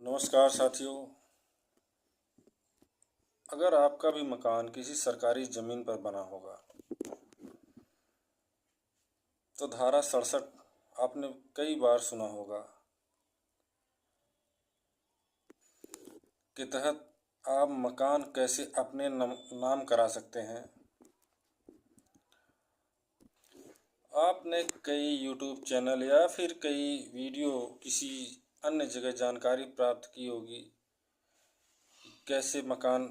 नमस्कार साथियों। अगर आपका भी मकान किसी सरकारी ज़मीन पर बना होगा तो धारा 67 आपने कई बार सुना होगा के तहत आप मकान कैसे अपने नाम करा सकते हैं। आपने कई यूट्यूब चैनल या फिर कई वीडियो किसी अन्य जगह जानकारी प्राप्त की होगी कैसे मकान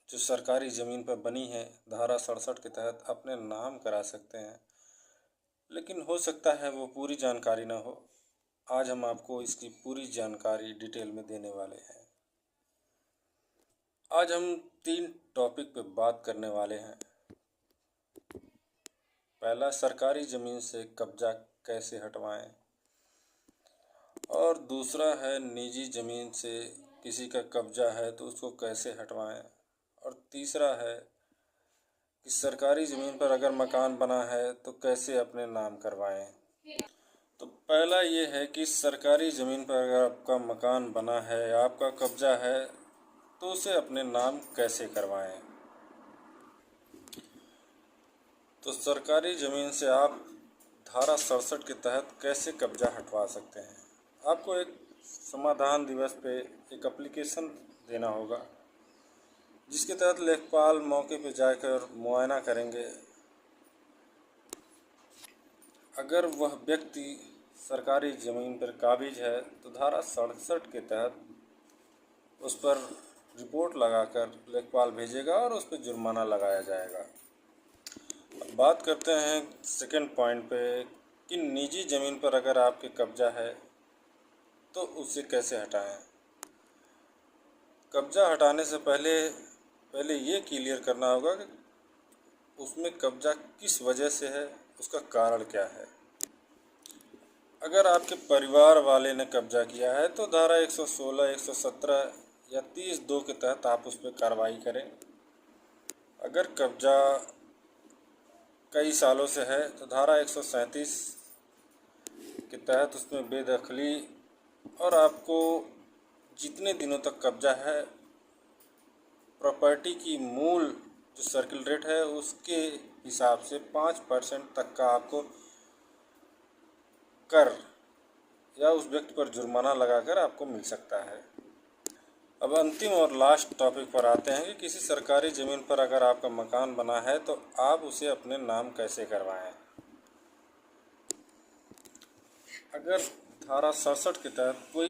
जो सरकारी ज़मीन पर बनी है धारा 67 के तहत अपने नाम करा सकते हैं, लेकिन हो सकता है वो पूरी जानकारी ना हो। आज हम आपको इसकी पूरी जानकारी डिटेल में देने वाले हैं। आज हम 3 टॉपिक पे बात करने वाले हैं। पहला, सरकारी ज़मीन से कब्जा कैसे हटवाएं, और दूसरा है निजी ज़मीन से किसी का कब्जा है तो उसको कैसे हटवाएं, और तीसरा है कि सरकारी ज़मीन पर अगर मकान बना है तो कैसे अपने नाम करवाएं। तो पहला ये है कि सरकारी ज़मीन पर अगर आपका मकान बना है, आपका कब्जा है, तो उसे अपने नाम कैसे करवाएं। तो सरकारी ज़मीन से आप धारा 67 के तहत कैसे कब्जा हटवा सकते हैं। आपको एक समाधान दिवस पे एक एप्लीकेशन देना होगा जिसके तहत लेखपाल मौके पे जाकर मुआयना करेंगे। अगर वह व्यक्ति सरकारी ज़मीन पर काबिज है तो धारा 67 के तहत उस पर रिपोर्ट लगाकर लेखपाल भेजेगा और उस पर जुर्माना लगाया जाएगा। अब बात करते हैं सेकंड पॉइंट पे कि निजी ज़मीन पर अगर आपके कब्जा है तो उसे कैसे हटाएं। कब्जा हटाने से पहले ये क्लियर करना होगा कि उसमें कब्जा किस वजह से है, उसका कारण क्या है। अगर आपके परिवार वाले ने कब्जा किया है तो धारा 116, 117 या 30(2) के तहत आप उस पर कार्रवाई करें। अगर कब्जा कई सालों से है तो धारा 137 के तहत उसमें बेदखली और आपको जितने दिनों तक कब्जा है प्रॉपर्टी की मूल जो सर्किल रेट है उसके हिसाब से 5% तक का आपको कर या उस व्यक्ति पर जुर्माना लगाकर आपको मिल सकता है। अब अंतिम और लास्ट टॉपिक पर आते हैं कि किसी सरकारी ज़मीन पर अगर आपका मकान बना है तो आप उसे अपने नाम कैसे करवाएं। अगर धारा 67 के तहत कोई